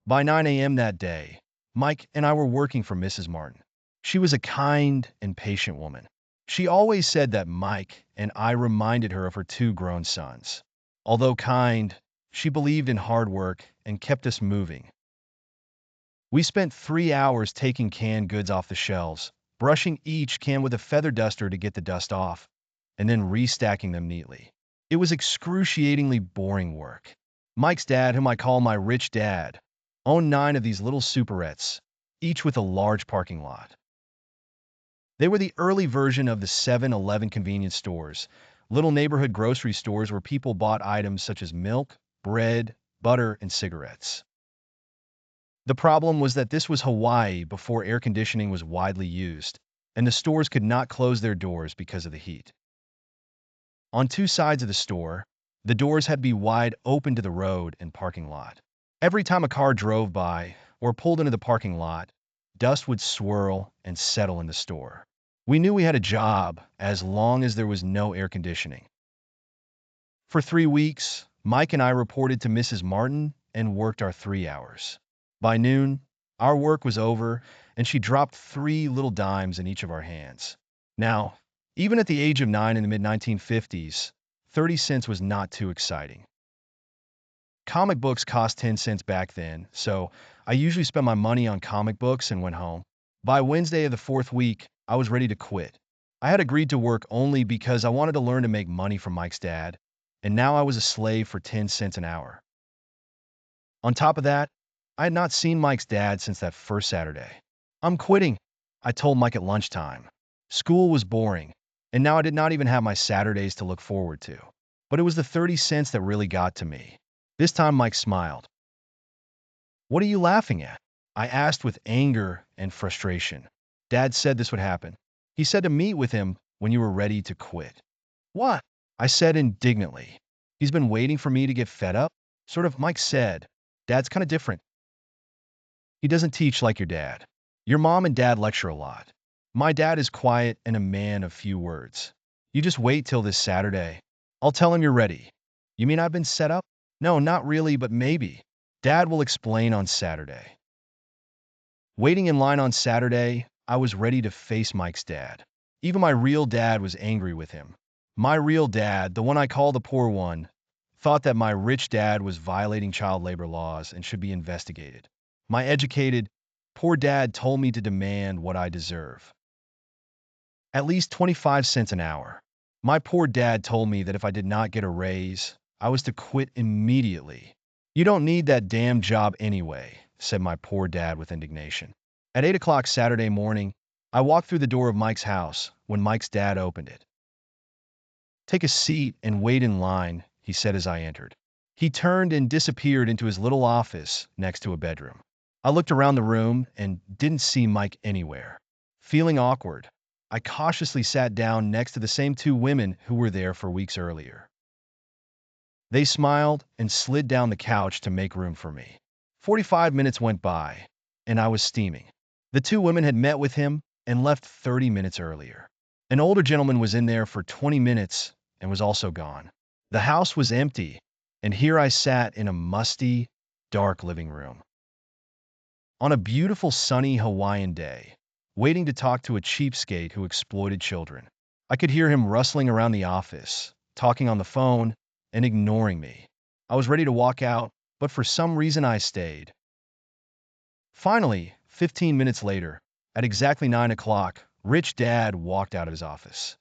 By 9 a.m. that day, Mike and I were working for Mrs. Martin. She was a kind and patient woman. She always said that Mike and I reminded her of her two grown sons. Although kind, she believed in hard work and kept us moving. We spent 3 hours taking canned goods off the shelves, brushing each can with a feather duster to get the dust off, and then restacking them neatly. It was excruciatingly boring work. Mike's dad, whom I call my rich dad, owned 9 of these little superettes, each with a large parking lot. They were the early version of the 7-Eleven convenience stores, little neighborhood grocery stores where people bought items such as milk, bread, butter, and cigarettes. The problem was that this was Hawaii before air conditioning was widely used, and the stores could not close their doors because of the heat. On two sides of the store, the doors had to be wide open to the road and parking lot. Every time a car drove by or pulled into the parking lot, dust would swirl and settle in the store. We knew we had a job as long as there was no air conditioning. For 3 weeks, Mike and I reported to Mrs. Martin and worked our 3 hours. By noon, our work was over, and she dropped 3 little dimes in each of our hands. Now, even at the age of 9 in the mid-1950s, 30 cents was not too exciting. Comic books cost 10 cents back then, so I usually spent my money on comic books and went home. By Wednesday of the 4th week, I was ready to quit. I had agreed to work only because I wanted to learn to make money from Mike's dad, and now I was a slave for 10 cents an hour. On top of that, I had not seen Mike's dad since that first Saturday. I'm quitting, I told Mike at lunchtime. School was boring, and now I did not even have my Saturdays to look forward to. But it was the 30 cents that really got to me. This time Mike smiled. "What are you laughing at?" I asked with anger and frustration. "Dad said this would happen. He said to meet with him when you were ready to quit." "What?" I said indignantly. "He's been waiting for me to get fed up?" Sort of, Mike said. "Dad's kind of different. He doesn't teach like your dad. Your mom and dad lecture a lot. My dad is quiet and a man of few words. You just wait till this Saturday. I'll tell him you're ready." "You mean I've been set up?" "No, not really, but maybe. Dad will explain on Saturday." Waiting in line on Saturday, I was ready to face Mike's dad. Even my real dad was angry with him. My real dad, the one I call the poor one, thought that my rich dad was violating child labor laws and should be investigated. My educated, poor dad told me to demand what I deserve. At least 25 cents an hour. My poor dad told me that if I did not get a raise, I was to quit immediately. "You don't need that damn job anyway," said my poor dad with indignation. At 8 o'clock Saturday morning, I walked through the door of Mike's house when Mike's dad opened it. "Take a seat and wait in line," he said as I entered. He turned and disappeared into his little office next to a bedroom. I looked around the room and didn't see Mike anywhere. Feeling awkward, I cautiously sat down next to the same 2 women who were there for weeks earlier. They smiled and slid down the couch to make room for me. 45 minutes went by, and I was steaming. The 2 women had met with him and left 30 minutes earlier. An older gentleman was in there for 20 minutes and was also gone. The house was empty, and here I sat in a musty, dark living room. On a beautiful sunny Hawaiian day, waiting to talk to a cheapskate who exploited children. I could hear him rustling around the office, talking on the phone, and ignoring me. I was ready to walk out, but for some reason I stayed. Finally, 15 minutes later, at exactly 9 o'clock, Rich Dad walked out of his office.